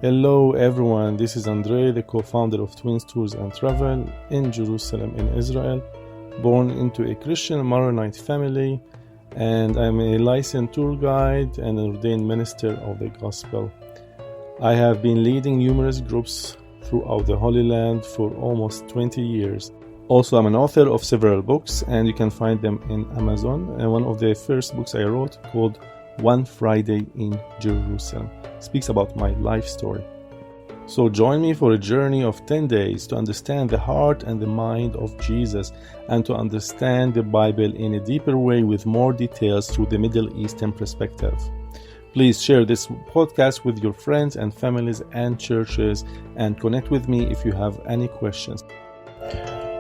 Hello everyone, this is Andre, the co-founder of Twins Tours and Travel in Jerusalem in Israel, born into a Christian Maronite family, and I'm a licensed tour guide and an ordained minister of the gospel. I have been leading numerous groups throughout the Holy Land for almost 20 years. Also, I'm an author of several books, and you can find them in Amazon. And one of the first books I wrote, called One Friday in Jerusalem, speaks about my life story. So join me for a journey of 10 days to understand the heart and the mind of Jesus and to understand the Bible in a deeper way with more details through the Middle Eastern perspective. Please share this podcast with your friends and families and churches and connect with me if you have any questions.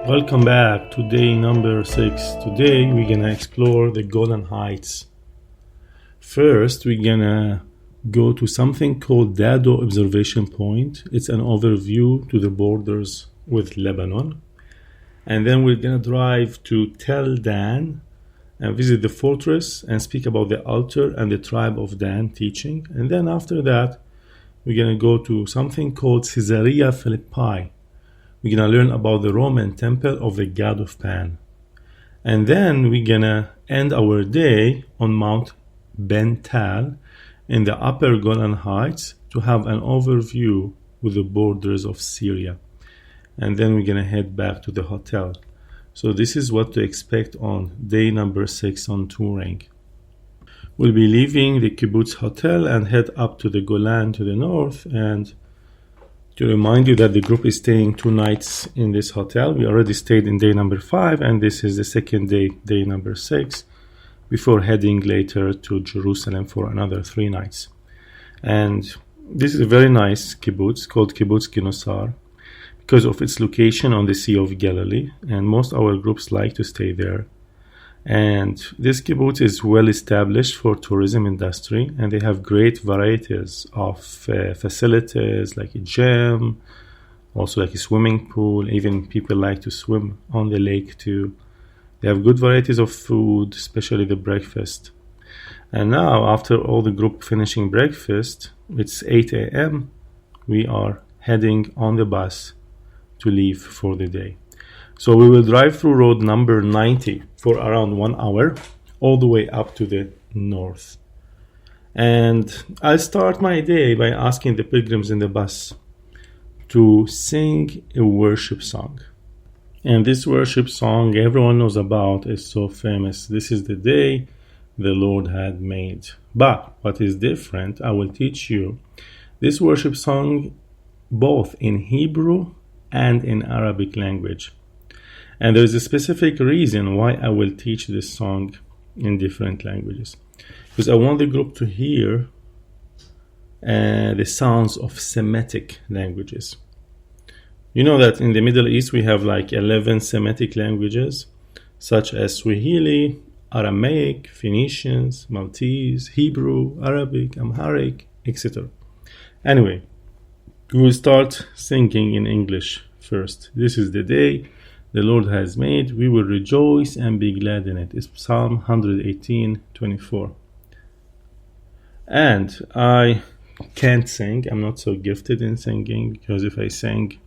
Welcome back to day number 6. Today we're gonna explore the Golan Heights. First, we're gonna go to something called Dado Observation Point. It's an overview to the borders with Lebanon. And then we're going to drive to Tel Dan and visit the fortress and speak about the altar and the tribe of Dan teaching. And then after that, we're going to go to something called Caesarea Philippi. We're going to learn about the Roman temple of the god of Pan. And then we're going to end our day on Mount Bental in the upper Golan Heights to have an overview with the borders of Syria. And then we're going to head back to the hotel. So this is what to expect on day number 6 on touring. We'll be leaving the kibbutz hotel and head up to the Golan to the north. And to remind you that the group is staying 2 nights in this hotel. We already stayed in day number 5, and this is the second day, day number 6. Before heading later to Jerusalem for another 3 nights. And this is a very nice kibbutz called Kibbutz Ginosar because of its location on the Sea of Galilee, and most our groups like to stay there. And this kibbutz is well established for tourism industry, and they have great varieties of facilities like a gym, also like a swimming pool. Even people like to swim on the lake too. They have good varieties of food, especially the breakfast. And now, after all the group finishing breakfast, it's 8 a.m. We are heading on the bus to leave for the day. So we will drive through road number 90 for around 1 hour, all the way up to the north. And I'll start my day by asking the pilgrims in the bus to sing a worship song. And this worship song everyone knows about is so famous. This is the day the Lord had made. But what is different, I will teach you this worship song both in Hebrew and in Arabic language. And there is a specific reason why I will teach this song in different languages. Because I want the group to hear the sounds of Semitic languages. You know that in the Middle East we have like 11 Semitic languages, such as Swahili, Aramaic, Phoenicians, Maltese, Hebrew, Arabic, Amharic, etc. Anyway, we will start singing in English first. This is the day the Lord has made. We will rejoice and be glad in it. It's Psalm 118:24. And I can't sing. I'm not so gifted in singing, because if I sang,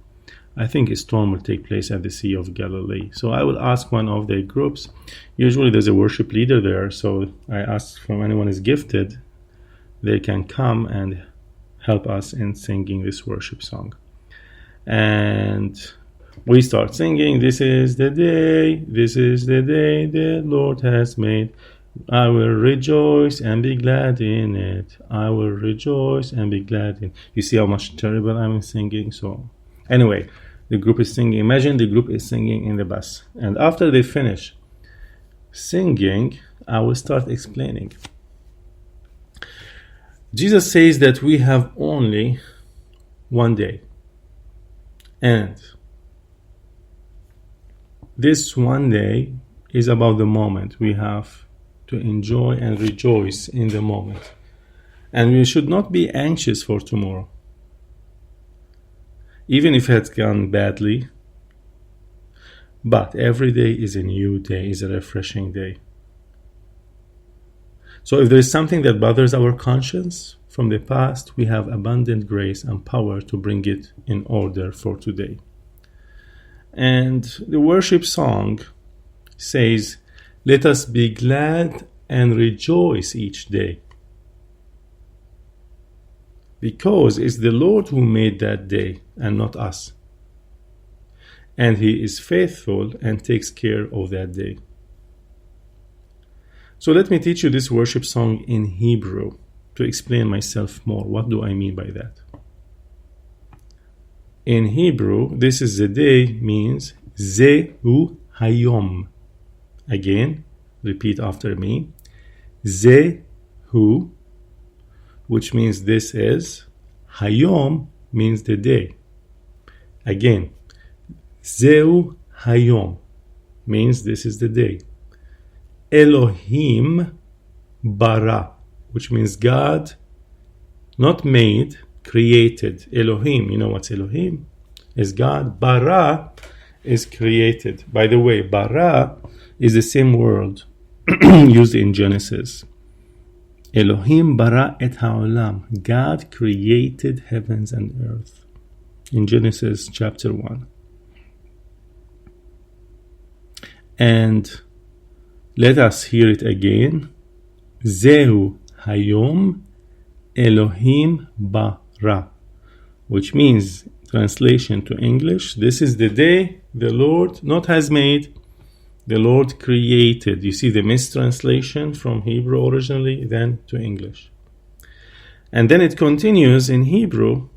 I think a storm will take place at the Sea of Galilee. So I will ask one of the groups. Usually there's a worship leader there, so I ask from anyone is gifted, they can come and help us in singing this worship song. And we start singing, this is the day the Lord has made. I will rejoice and be glad in it. I will rejoice and be glad in it. You see how much terrible I'm singing? So anyway, the group is singing. Imagine the group is singing in the bus. And after they finish singing, I will start explaining. Jesus says that we have only one day. And this one day is about the moment. We have to enjoy and rejoice in the moment. And we should not be anxious for tomorrow. Even if it has gone badly, but every day is a new day, is a refreshing day. So if there is something that bothers our conscience, from the past, we have abundant grace and power to bring it in order for today. And the worship song says, "Let us be glad and rejoice each day, because it's the Lord who made that day and not us. And He is faithful and takes care of that day." So let me teach you this worship song in Hebrew to explain myself more. What do I mean by that? In Hebrew, "this is the day" means Zehu Hayom. Again, repeat after me. Zehu, which means this is. Hayom means the day. Again, Zehu Hayom means this is the day. Elohim bara, which means God, not made, created. Elohim, you know what's Elohim? Is God. Bara is created. By the way, bara is the same word used in Genesis. Elohim bara et ha'olam. God created heavens and earth. In Genesis chapter 1. And let us hear it again. Zehu hayom Elohim bara, which means, translation to English, this is the day the Lord not has made, the Lord created. You see the mistranslation from Hebrew originally, then to English. And then it continues in Hebrew.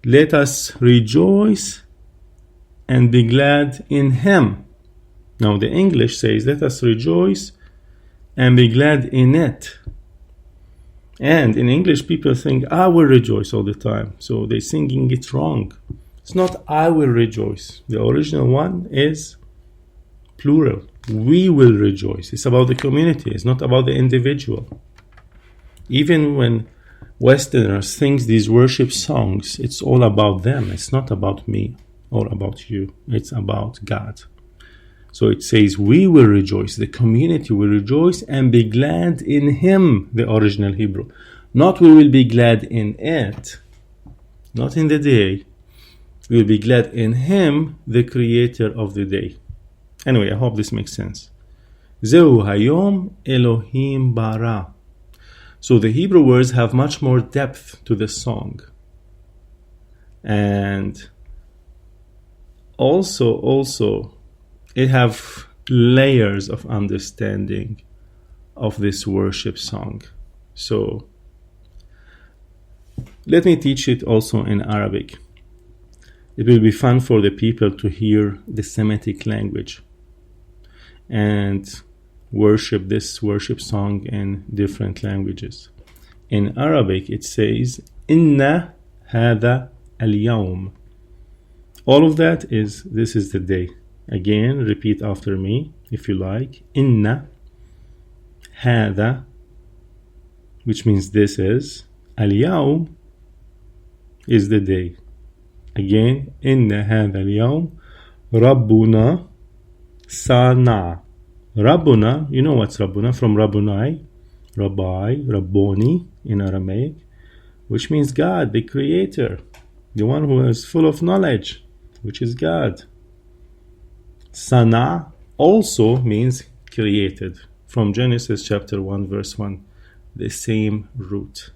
Let us rejoice and be glad in Him. Now the English says, let us rejoice and be glad in it. And in English, people think, I will rejoice all the time. So they're singing it wrong. It's not I will rejoice. The original one is plural. We will rejoice. It's about the community. It's not about the individual. Even when Westerners sing these worship songs, it's all about them. It's not about me or about you. It's about God. So it says, we will rejoice, the community will rejoice and be glad in Him, the original Hebrew. Not we will be glad in it, not in the day. We will be glad in Him, the creator of the day. Anyway, I hope this makes sense. Zehu hayom Elohim bara. So the Hebrew words have much more depth to the song. And also, it have layers of understanding of this worship song. So let me teach it also in Arabic. It will be fun for the people to hear the Semitic language and worship this worship song in different languages. In Arabic it says, Inna hada al-yawm. All of that is, this is the day. Again, repeat after me if you like. Inna hada, which means this is. Al-yawm is the day. Again, Inna hada al-yawm Rabbuna sana. Rabbuna, you know what's Rabbuna? From Rabbunai, Rabbi, Rabboni in Aramaic, which means God, the creator, the one who is full of knowledge, which is God. Sana also means created. From Genesis chapter 1 verse 1, the same root.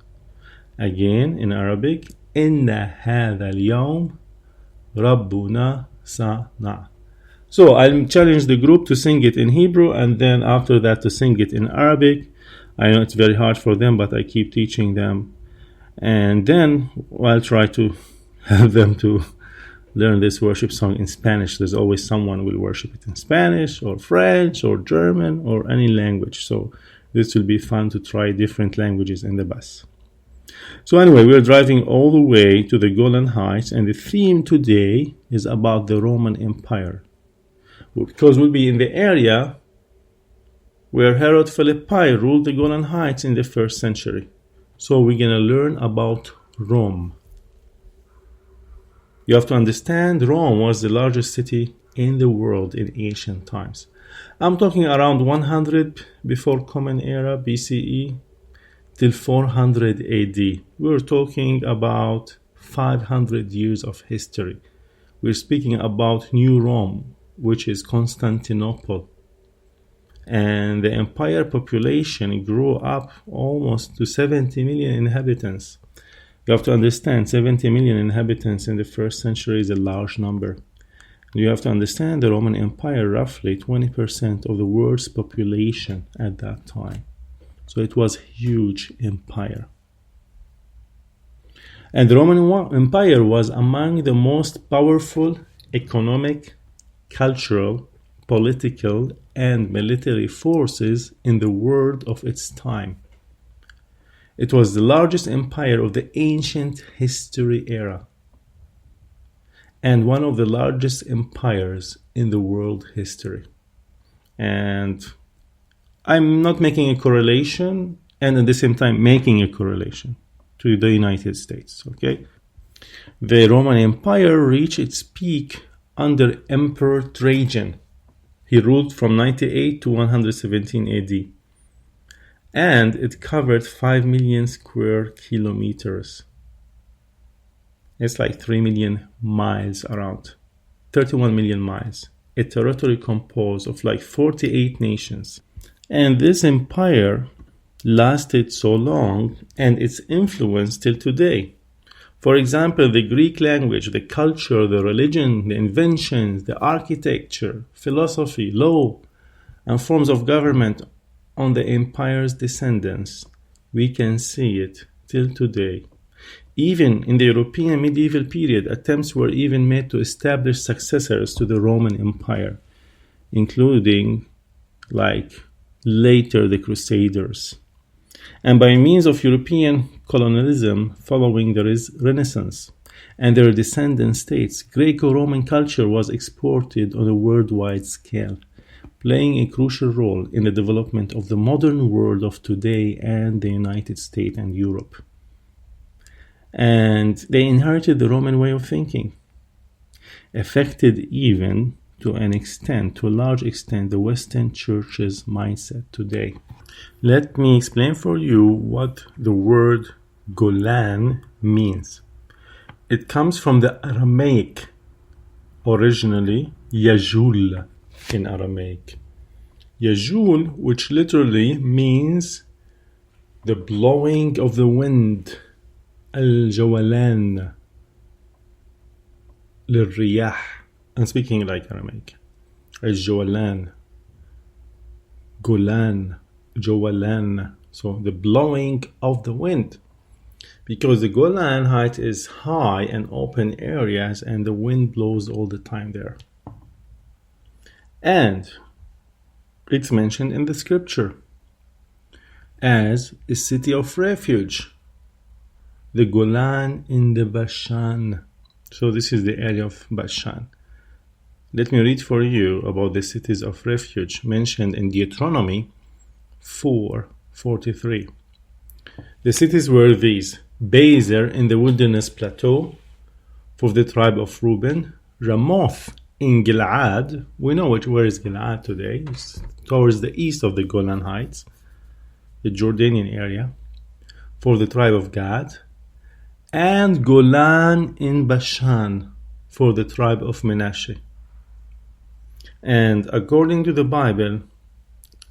Again in Arabic, Inna hadha al-yawm Rabbuna sana. So I'll challenge the group to sing it in Hebrew and then after that to sing it in Arabic. I know it's very hard for them, but I keep teaching them. And then I'll try to have them to learn this worship song in Spanish. There's always someone will worship it in Spanish or French or German or any language. So this will be fun to try different languages in the bus. So anyway, we're driving all the way to the Golan Heights, and the theme today is about the Roman Empire, because we'll be in the area where Herod Philippi ruled the Golan Heights in the 1st century. So we're going to learn about Rome. You have to understand Rome was the largest city in the world in ancient times. I'm talking around 100 before Common Era BCE till 400 AD. We're talking about 500 years of history. We're speaking about New Rome, which is Constantinople. And the empire population grew up almost to 70 million inhabitants. You have to understand, 70 million inhabitants in the first century is a large number. You have to understand the Roman Empire, roughly 20% of the world's population at that time. So it was a huge empire. And the Roman Empire was among the most powerful economic, cultural, political, and military forces in the world of its time. It was the largest empire of the ancient history era, and one of the largest empires in the world history. And I'm not making a correlation, and at the same time making a correlation to the United States, okay? The Roman Empire reached its peak under Emperor Trajan. He ruled from 98 to 117 AD. And it covered 5 million square kilometers. It's like 3 million miles around, 31 million miles, a territory composed of like 48 nations. And this empire lasted so long, and its influence till today. For example, the Greek language, the culture, the religion, the inventions, the architecture, philosophy, law, and forms of government on the empire's descendants. We can see it till today. Even in the European medieval period, attempts were even made to establish successors to the Roman Empire, including, like, later the Crusaders. And by means of European colonialism following the Renaissance and their descendant states, Greco-Roman culture was exported on a worldwide scale, playing a crucial role in the development of the modern world of today and the United States and Europe. And they inherited the Roman way of thinking, affected even to a large extent, the Western Church's mindset today. Let me explain for you what the word Golan means. It comes from the Aramaic, originally Yajul in Aramaic. Yajul, which literally means the blowing of the wind. Al-Jawalan lil-Riyah. I'm speaking like Aramaic. Al-Jawalan, Golan, Jawalan. So the blowing of the wind. Because the Golan Heights is high and open areas, and the wind blows all the time there. And it's mentioned in the scripture as a city of refuge. The Golan in the Bashan. So this is the area of Bashan. Let me read for you about the cities of refuge mentioned in Deuteronomy 4:43. The cities were these: Bezer in the wilderness plateau for the tribe of Reuben, Ramoth in Gilad. We know where is Gilad today. It's towards the east of the Golan Heights, the Jordanian area, for the tribe of Gad, and Golan in Bashan for the tribe of Manasseh. And according to the Bible,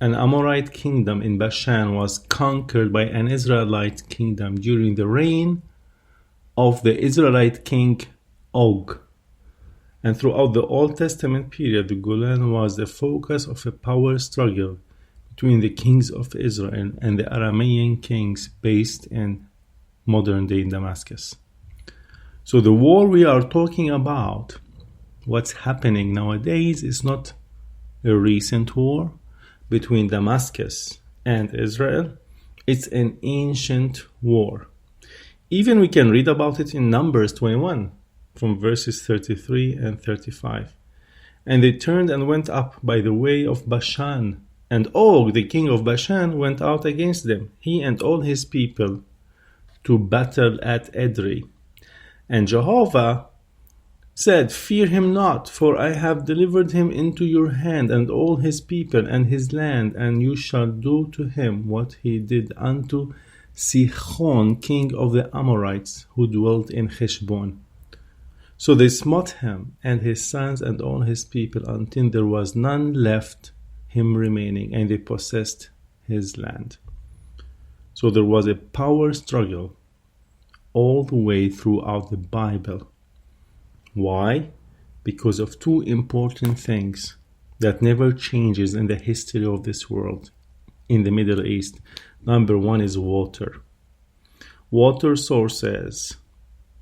an Amorite kingdom in Bashan was conquered by an Israelite kingdom during the reign of the Israelite king Og. And throughout the Old Testament period, the Golan was the focus of a power struggle between the kings of Israel and the Aramean kings based in modern-day Damascus. So the war we are talking about, what's happening nowadays, is not a recent war between Damascus and Israel. It's an ancient war. Even we can read about it in Numbers 21 from verses 33 and 35. And they turned and went up by the way of Bashan, and Og, the king of Bashan, went out against them, he and all his people, to battle at Edrei. And Jehovah said, "Fear him not, for I have delivered him into your hand, and all his people and his land, and you shall do to him what he did unto Sihon, king of the Amorites, who dwelt in Heshbon." So they smote him and his sons and all his people until there was none left him remaining, and they possessed his land. So there was a power struggle all the way throughout the Bible. Why? Because of two important things that never changes in the history of this world in the Middle East. Number one is water. Water sources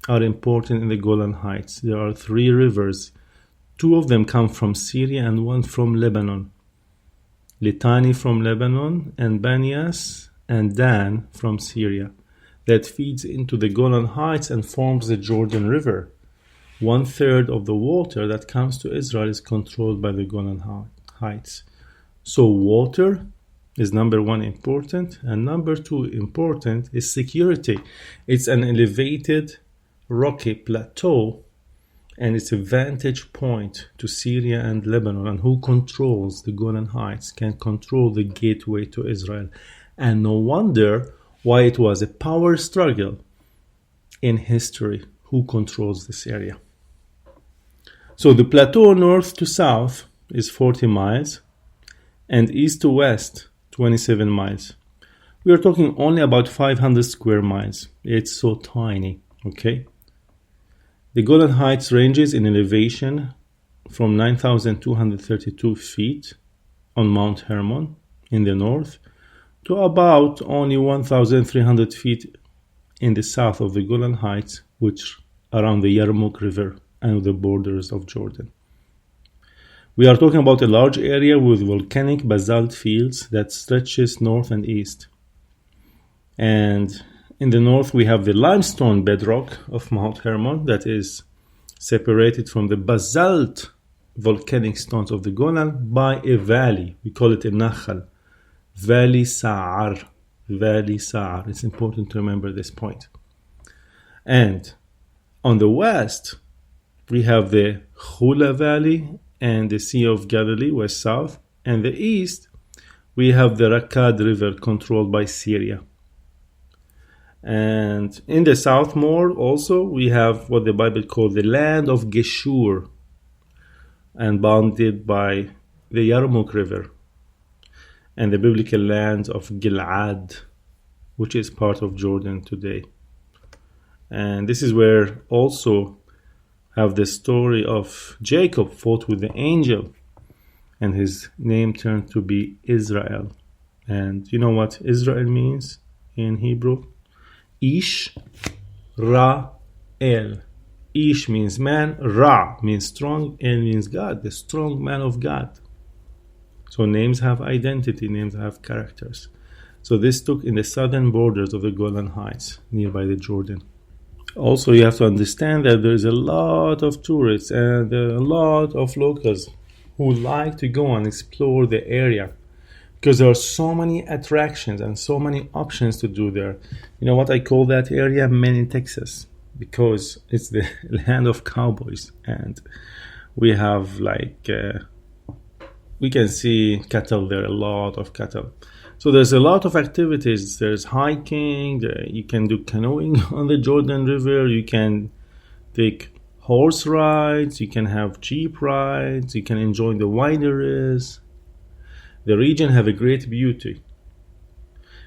are important in the Golan Heights. There are 3 rivers. 2 of them come from Syria and 1 from Lebanon. Litani from Lebanon and Banias and Dan from Syria. That feeds into the Golan Heights and forms the Jordan River. 1/3 of the water that comes to Israel is controlled by the Golan Heights. So water is number 1 important, and number 2 important is security. It's an elevated rocky plateau, and it's a vantage point to Syria and Lebanon, and who controls the Golan Heights can control the gateway to Israel. And no wonder why it was a power struggle in history, who controls this area. So the plateau north to south is 40 miles and east to west 27 miles. We are talking only about 500 square miles. It's so tiny, okay? The Golan Heights ranges in elevation from 9,232 feet on Mount Hermon in the north to about only 1,300 feet in the south of the Golan Heights, which around the Yarmouk River and the borders of Jordan. We are talking about a large area with volcanic basalt fields that stretches north and east. And in the north, we have the limestone bedrock of Mount Hermon that is separated from the basalt volcanic stones of the Golan by a valley. We call it a Nachal. Valley Sa'ar. Valley Sa'ar. It's important to remember this point. And on the west, we have the Hula Valley and the Sea of Galilee, west-south. And the east, we have the Rakad River controlled by Syria. And in the south more also, we have what the Bible calls the land of Geshur, and bounded by the Yarmouk River, and the biblical land of Gil'ad, which is part of Jordan today. And this is where also have the story of Jacob fought with the angel, and his name turned to be Israel. And you know what Israel means in Hebrew? Ish Ra El. Ish means man, Ra means strong, El means God, the strong man of God. So names have identity, names have characters. So this took in the southern borders of the Golan Heights, nearby the Jordan. Also, you have to understand that there is a lot of tourists and a lot of locals who like to go and explore the area, because there are so many attractions and so many options to do there. You know what I call that area? Mini Texas, because it's the land of cowboys, and we have we can see cattle there, a lot of cattle. So there's a lot of activities. There's hiking, you can do canoeing on the Jordan River, you can take horse rides, you can have jeep rides, you can enjoy the wineries. The region have a great beauty,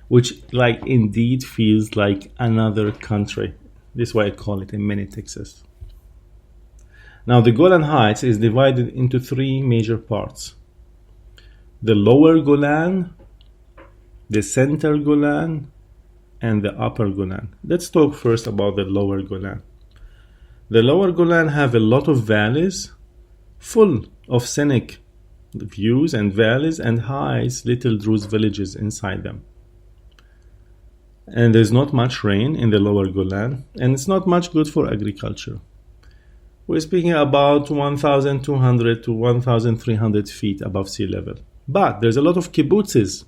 which indeed feels like another country. This is why I call it a mini Texas. Now the Golan Heights is divided into 3 major parts. The lower Golan, the center Golan, and the upper Golan. Let's talk first about the lower Golan. The lower Golan have a lot of valleys full of scenic views and valleys and hides little Druze villages inside them. And there's not much rain in the lower Golan, and it's not much good for agriculture. We're speaking about 1,200 to 1,300 feet above sea level. But there's a lot of kibbutzes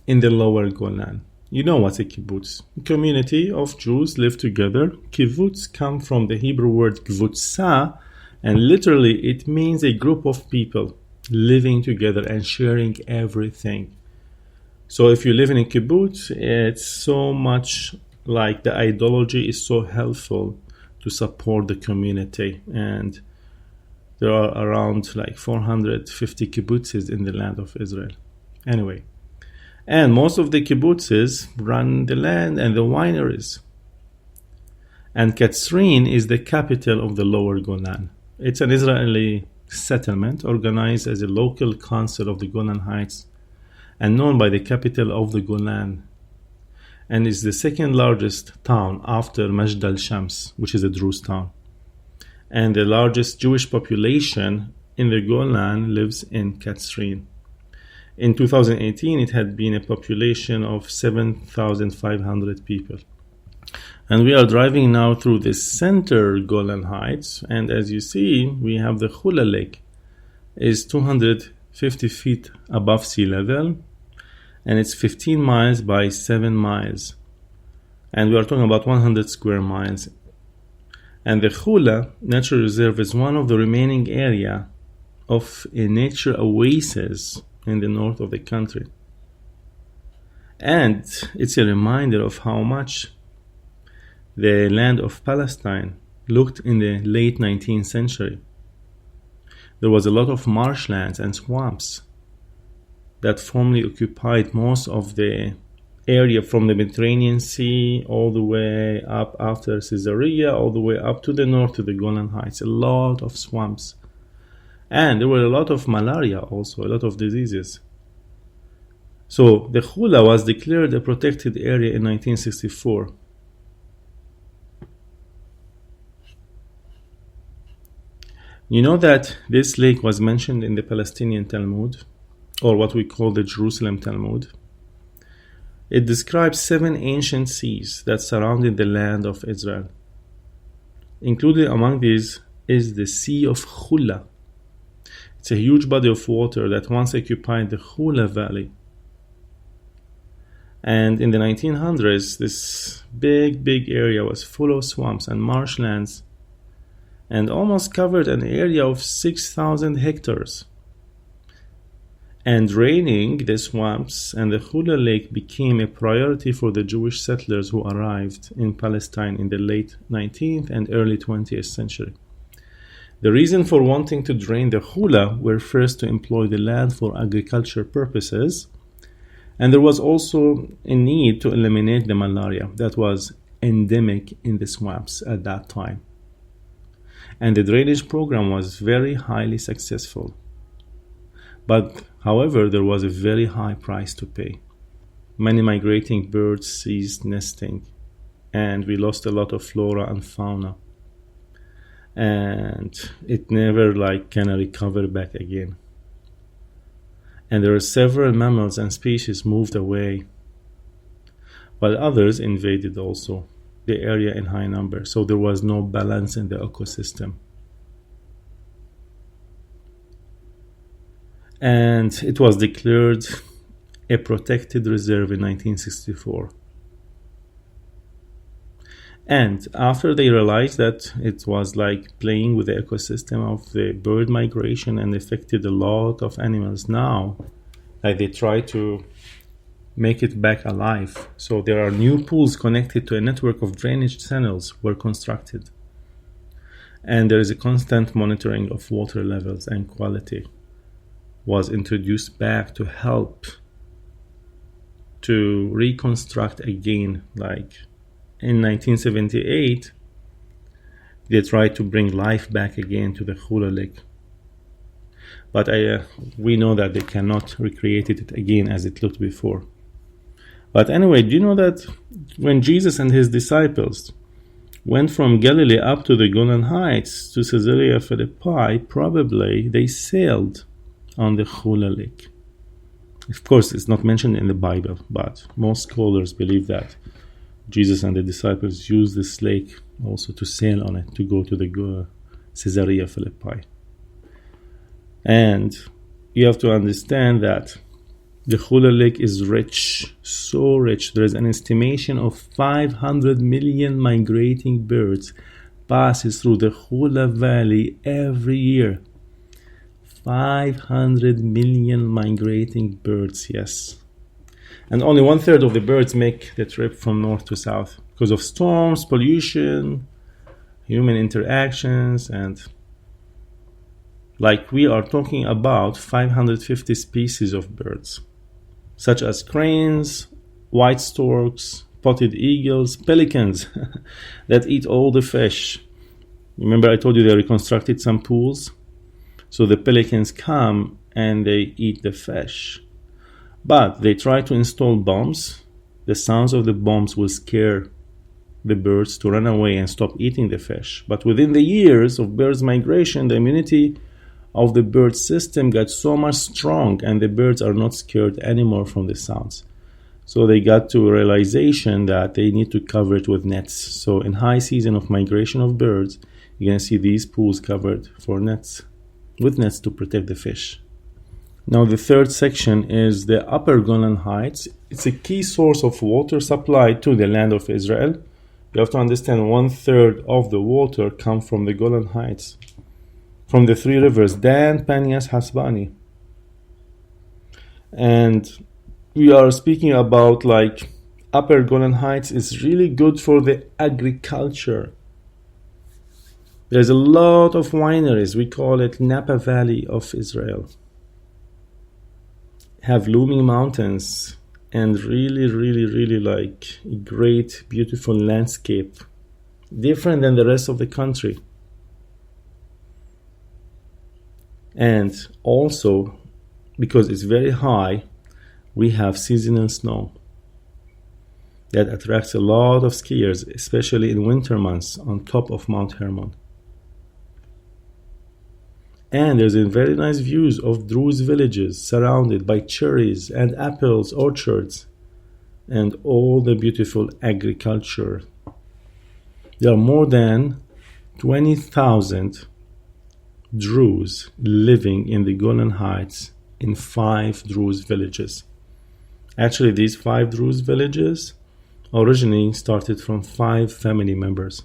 in the lower Golan. You know what's a kibbutz? A community of Jews live together. Kibbutz come from the Hebrew word kvutsa, and literally it means a group of people living together and sharing everything. So if you live in a kibbutz, it's so much like the ideology is so helpful to support the community. And there are around like 450 kibbutzes in the land of Israel. Anyway, and most of the kibbutzes run the land and the wineries. And Katsrin is the capital of the Lower Golan. It's an Israeli settlement organized as a local council of the Golan Heights and known by the capital of the Golan, and is the second largest town after Majd al-Shams, which is a Druze town. And the largest Jewish population in the Golan lives in Katsrin. In 2018, it had been a population of 7,500 people. And we are driving now through the center Golan Heights, and as you see, we have the Hula Lake. It's 250 feet above sea level, and it's 15 miles by 7 miles. And we are talking about 100 square miles. And the Hula Natural Reserve is one of the remaining area of a nature oasis in the north of the country. And it's a reminder of how much the land of Palestine looked in the late 19th century. There was a lot of marshlands and swamps that formerly occupied most of the area from the Mediterranean Sea all the way up after Caesarea, all the way up to the north to the Golan Heights. A lot of swamps. And there were a lot of malaria also, a lot of diseases. So the Hula was declared a protected area in 1964. You know that this lake was mentioned in the Palestinian Talmud, or what we call the Jerusalem Talmud. It describes 7 ancient seas that surrounded the land of Israel. Included among these is the Sea of Hula. It's a huge body of water that once occupied the Hula Valley. And in the 1900s, this big area was full of swamps and marshlands and almost covered an area of 6,000 hectares. And draining the swamps and the Hula Lake became a priority for the Jewish settlers who arrived in Palestine in the late 19th and early 20th century. The reason for wanting to drain the Hula were first to employ the land for agriculture purposes, and there was also a need to eliminate the malaria that was endemic in the swamps at that time. And the drainage program was very highly successful. But, however, there was a very high price to pay. Many migrating birds ceased nesting, and we lost a lot of flora and fauna. And it never can recover back again. And there are several mammals and species moved away, while others invaded also the area in high number. So there was no balance in the ecosystem. And it was declared a protected reserve in 1964. And after they realized that it was like playing with the ecosystem of the bird migration and affected a lot of animals now, they try to make it back alive. So there are new pools connected to a network of drainage channels were constructed. And there is a constant monitoring of water levels and quality was introduced back to help to reconstruct again. Like in 1978, they tried to bring life back again to the Hula Lake. But we know that they cannot recreate it again as it looked before. But anyway, do you know that when Jesus and his disciples went from Galilee up to the Golan Heights to Caesarea Philippi, probably they sailed on the Hula Lake. Of course, it's not mentioned in the Bible, but most scholars believe that Jesus and the disciples used this lake also to sail on it, to go to the Caesarea Philippi. And you have to understand that The Khula Lake is rich, so rich. There is an estimation of 500 million migrating birds passes through the Khula Valley every year. 500 million migrating birds, yes. And only 1/3 of the birds make the trip from north to south because of storms, pollution, human interactions, and like we are talking about 550 species of birds, such as cranes, white storks, spotted eagles, pelicans that eat all the fish. Remember I told you they reconstructed some pools? So the pelicans come and they eat the fish. But they try to install bombs. The sounds of the bombs will scare the birds to run away and stop eating the fish. But within the years of birds' migration, the immunity of the bird system got so much strong and the birds are not scared anymore from the sounds. So they got to a realization that they need to cover it with nets. So in high season of migration of birds, you're going to see these pools covered with nets to protect the fish. Now the third section is the upper Golan Heights. It's a key source of water supply to the land of Israel. You have to understand 1/3 of the water comes from the Golan Heights, from the three rivers, Dan, Panias, Hasbani. And we are speaking about like upper Golan Heights is really good for the agriculture. There's a lot of wineries. We call it Napa Valley of Israel. Have looming mountains and really like a great, beautiful landscape. Different than the rest of the country. And also, because it's very high, we have seasonal snow that attracts a lot of skiers, especially in winter months on top of Mount Hermon. And there's a very nice views of Druze villages surrounded by cherries and apples orchards and all the beautiful agriculture. There are more than 20,000 Druze living in the Golan Heights in 5 Druze villages. Actually, these 5 Druze villages originally started from 5 family members.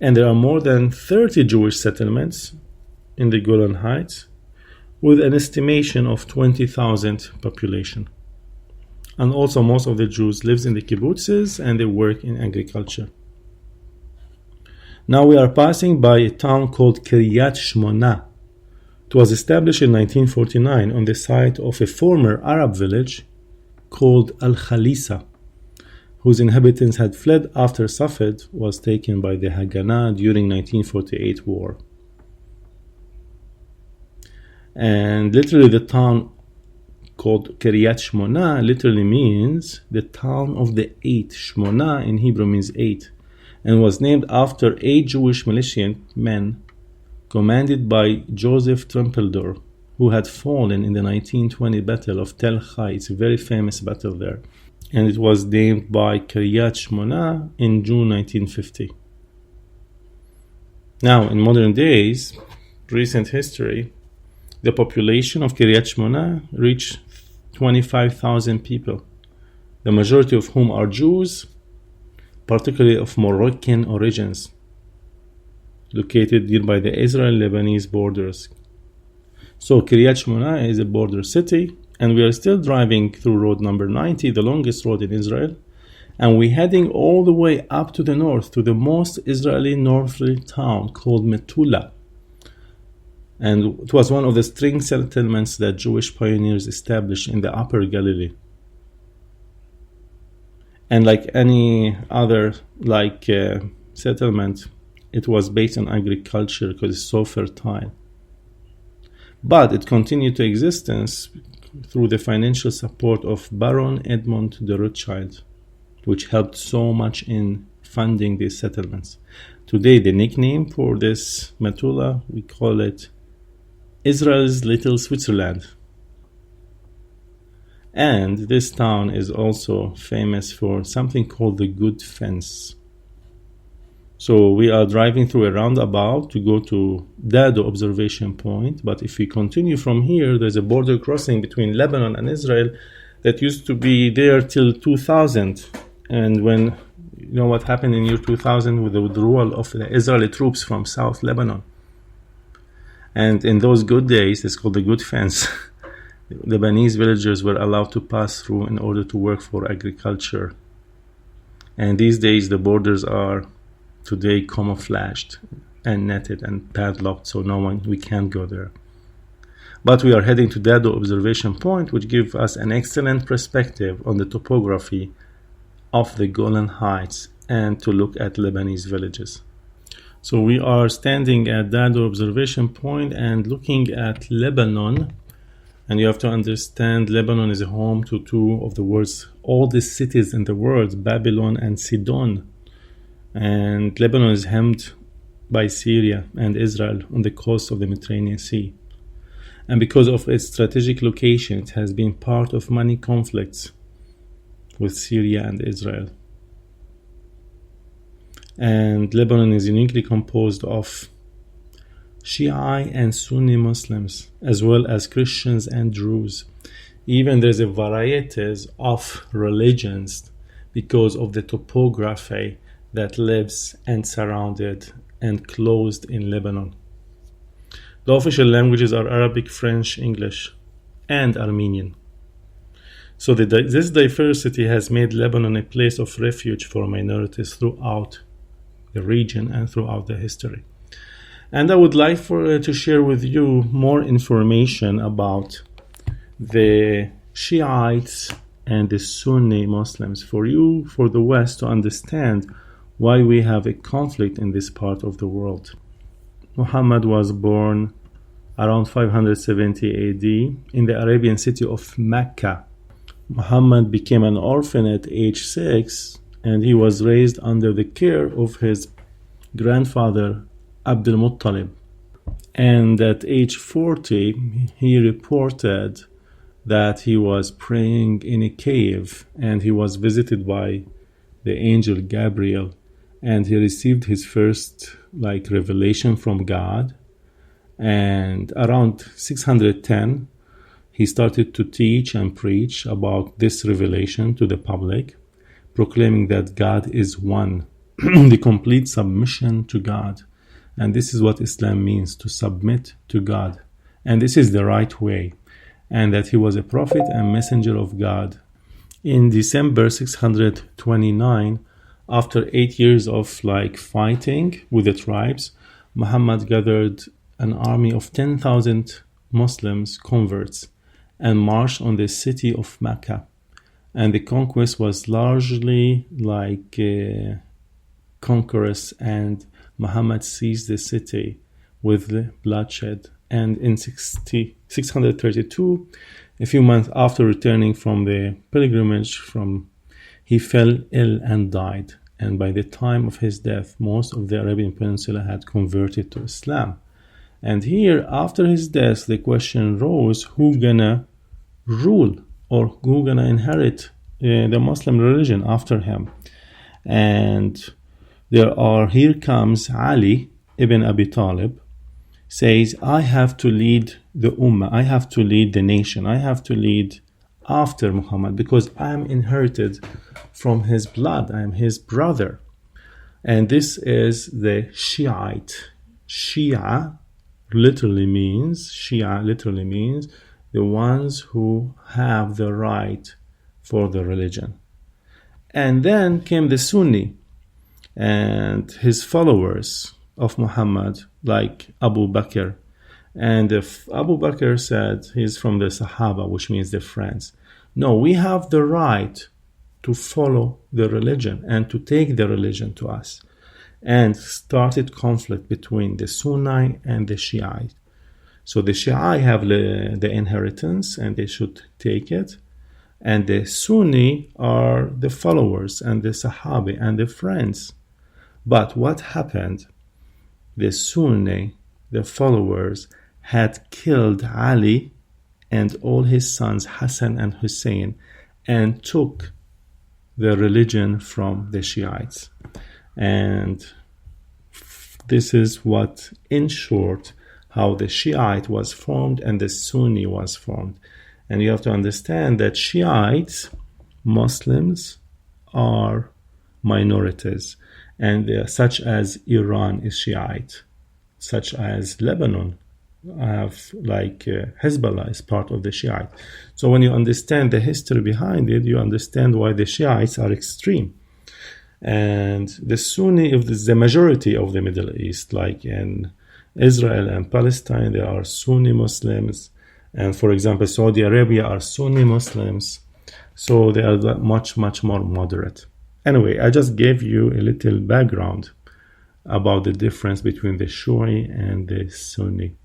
And there are more than 30 Jewish settlements in the Golan Heights with an estimation of 20,000 population. And also most of the Jews live in the kibbutzes and they work in agriculture. Now we are passing by a town called Kiryat Shmona. It was established in 1949 on the site of a former Arab village called Al-Khalisa, whose inhabitants had fled after Safed was taken by the Haganah during 1948 war. And literally the town called Kiryat Shmona literally means the town of the 8. Shmona in Hebrew means 8, and was named after 8 Jewish militia men commanded by Joseph Trumpeldor, who had fallen in the 1920 Battle of Tel Dan. It's a very famous battle there. And it was named by Kiryat Shmona in June 1950. Now, in modern days, recent history, the population of Kiryat Shmona reached 25,000 people, the majority of whom are Jews, particularly of Moroccan origins, located nearby the Israel-Lebanese borders. So Kiryat Shmona is a border city, and we are still driving through road number 90, the longest road in Israel, and we're heading all the way up to the north to the most Israeli northerly town called Metula. And it was one of the string settlements that Jewish pioneers established in the Upper Galilee. And like any other settlement, it was based on agriculture because it's so fertile. But it continued to existence through the financial support of Baron Edmond de Rothschild, which helped so much in funding these settlements. Today, the nickname for this Metula, we call it Israel's Little Switzerland. And this town is also famous for something called the Good Fence. So we are driving through a roundabout to go to Dado Observation Point. But if we continue from here, there's a border crossing between Lebanon and Israel that used to be there till 2000. And when, you know what happened in year 2000 with the withdrawal of the Israeli troops from South Lebanon. And in those good days, it's called the good fence, Lebanese villagers were allowed to pass through in order to work for agriculture. And these days, the borders are today camouflaged and netted and padlocked, so we can't go there. But we are heading to Dado Observation Point, which gives us an excellent perspective on the topography of the Golan Heights and to look at Lebanese villages. So we are standing at Dado Observation Point and looking at Lebanon. And you have to understand, Lebanon is a home to two of the world's oldest cities in the world, Babylon and Sidon. And Lebanon is hemmed by Syria and Israel on the coast of the Mediterranean Sea. And because of its strategic location, it has been part of many conflicts with Syria and Israel. And Lebanon is uniquely composed of Shia and Sunni Muslims, as well as Christians and Druze. Even there's a variety of religions because of the topography that lives and surrounded and closed in Lebanon. The official languages are Arabic, French, English, and Armenian. So this diversity has made Lebanon a place of refuge for minorities throughout the region and throughout the history. And I would like to share with you more information about the Shiites and the Sunni Muslims for the West, to understand why we have a conflict in this part of the world. Muhammad was born around 570 AD in the Arabian city of Mecca. Muhammad became an orphan at age 6, and he was raised under the care of his grandfather Abdul Muttalib. And at age 40, he reported that he was praying in a cave and he was visited by the angel Gabriel, and he received his first revelation from God. And around 610, he started to teach and preach about this revelation to the public, proclaiming that God is one, the complete submission to God. And this is what Islam means, to submit to God. And this is the right way. And that he was a prophet and messenger of God. In December 629, after 8 years of fighting with the tribes, Muhammad gathered an army of 10,000 Muslims converts and marched on the city of Mecca. And the conquest was largely conquerors, and Muhammad seized the city with bloodshed. And in 632, a few months after returning from the pilgrimage, he fell ill and died. And by the time of his death, most of the Arabian Peninsula had converted to Islam. And here, after his death, the question rose, who gonna rule or who gonna inherit the Muslim religion after him? And here comes Ali ibn Abi Talib, says, I have to lead the Ummah, I have to lead the nation, I have to lead after Muhammad because I am inherited from his blood, I am his brother. And this is the Shiite. Shia literally means the ones who have the right for the religion. And then came the Sunni and his followers of Muhammad, like Abu Bakr. And if Abu Bakr said he's from the Sahaba, which means the friends. No, we have the right to follow the religion and to take the religion to us. And started conflict between the Sunni and the Shiite. So the Shiite have the inheritance and they should take it. And the Sunni are the followers and the Sahabi and the friends. But what happened? The Sunni, the followers, had killed Ali and all his sons, Hassan and Hussein, and took the religion from the Shiites. And this is what, in short, how the Shiite was formed and the Sunni was formed. And you have to understand that Shiites, Muslims, are minorities, and such as Iran is Shiite, such as Lebanon Hezbollah is part of the Shiite. So when you understand the history behind it, you understand why the Shiites are extreme. And the Sunni is the majority of the Middle East, like in Israel and Palestine, there are Sunni Muslims. And for example, Saudi Arabia are Sunni Muslims. So they are much, much more moderate. Anyway, I just gave you a little background about the difference between the Shi'i and the Sunni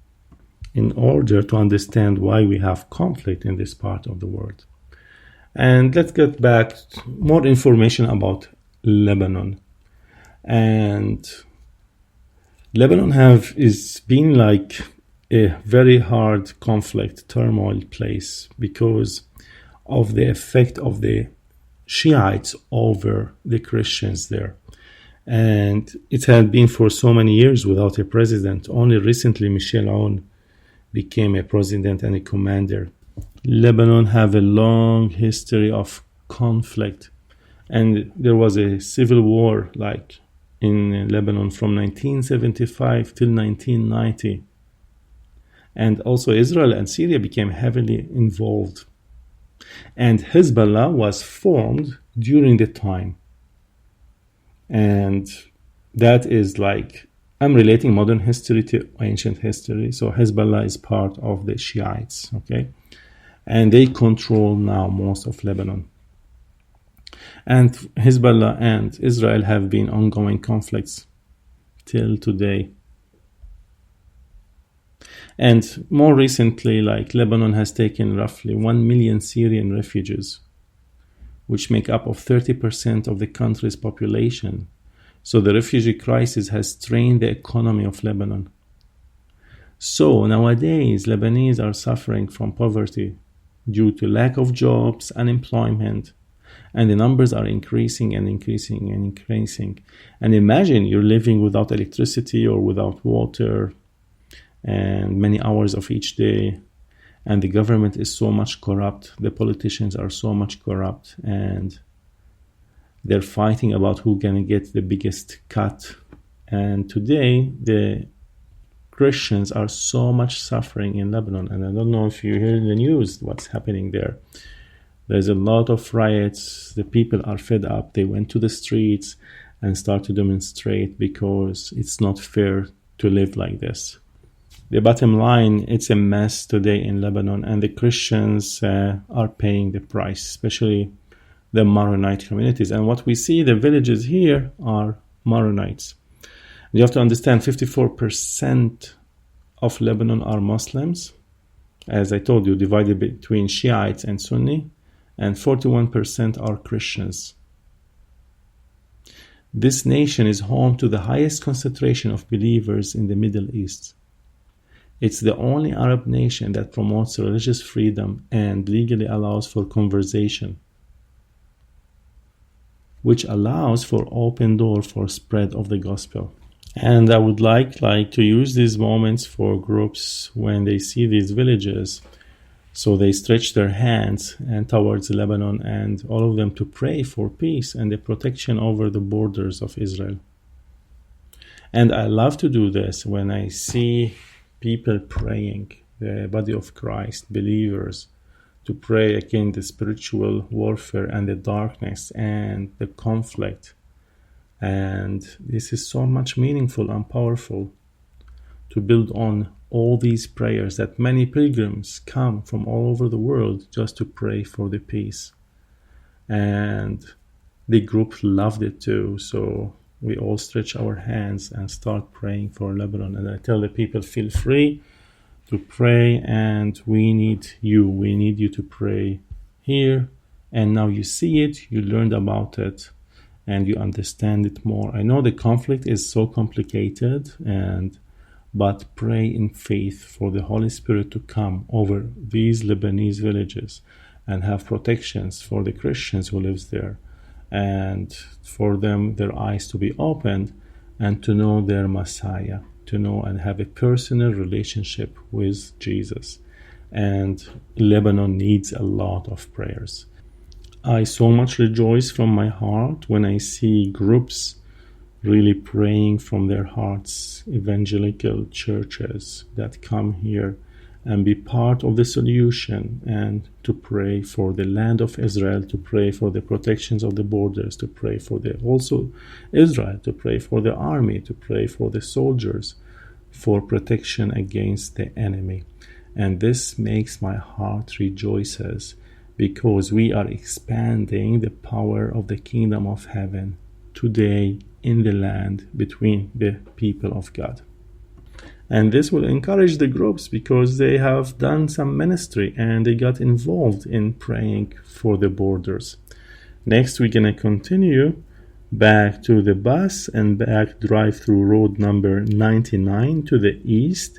in order to understand why we have conflict in this part of the world. And let's get back to more information about Lebanon. And Lebanon is been like a very hard conflict, turmoil place because of the effect of the Shiites over the Christians there. And it had been for so many years without a president. Only recently Michel Aoun became a president and a commander. Lebanon have a long history of conflict, and there was a civil war like in Lebanon from 1975 till 1990. And also Israel and Syria became heavily involved. And Hezbollah was formed during the time. And that is like, I'm relating modern history to ancient history. So Hezbollah is part of the Shiites, okay? And they control now most of Lebanon. And Hezbollah and Israel have been ongoing conflicts till today. And more recently, like Lebanon has taken roughly 1 million Syrian refugees, which make up of 30% of the country's population. So the refugee crisis has strained the economy of Lebanon. So nowadays, Lebanese are suffering from poverty due to lack of jobs, unemployment, and the numbers are increasing and increasing and increasing. And imagine you're living without electricity or without water and many hours of each day, and the government is so much corrupt, the politicians are so much corrupt, and they're fighting about who's gonna get the biggest cut. And today the Christians are so much suffering in Lebanon, and I don't know if you hear in the news what's happening there. There's a lot of riots, the people are fed up, they went to the streets and start to demonstrate because it's not fair to live like this. The bottom line, it's a mess today in Lebanon, and the Christians are paying the price, especially the Maronite communities. And what we see, the villages here are Maronites. You have to understand 54% of Lebanon are Muslims, as I told you, divided between Shiites and Sunni, and 41% are Christians. This nation is home to the highest concentration of believers in the Middle East. It's the only Arab nation that promotes religious freedom and legally allows for conversation, which allows for open door for spread of the gospel. And I would like to use these moments for groups when they see these villages, so they stretch their hands and towards Lebanon and all of them to pray for peace and the protection over the borders of Israel. And I love to do this when I see people praying, the body of Christ, believers, to pray against the spiritual warfare and the darkness and the conflict. And this is so much meaningful and powerful to build on all these prayers that many pilgrims come from all over the world just to pray for the peace. And the group loved it too, so we all stretch our hands and start praying for Lebanon. And I tell the people, feel free to pray, and we need you to pray here. And now you see it, you learned about it, and you understand it more. I know the conflict is so complicated, but pray in faith for the Holy Spirit to come over these Lebanese villages and have protections for the Christians who lives there, and for them, their eyes to be opened, and to know their Messiah, to know and have a personal relationship with Jesus. And Lebanon needs a lot of prayers. I so much rejoice from my heart when I see groups really praying from their hearts, evangelical churches that come here and be part of the solution, and to pray for the land of Israel, to pray for the protections of the borders, to pray for the also Israel, to pray for the army, to pray for the soldiers, for protection against the enemy. And this makes my heart rejoices, because we are expanding the power of the kingdom of heaven today in the land between the people of God. And this will encourage the groups, because they have done some ministry and they got involved in praying for the borders. Next, we're going to continue back to the bus and back drive through road number 99 to the east.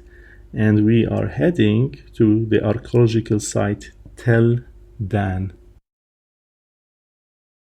And we are heading to the archaeological site Tel Dan.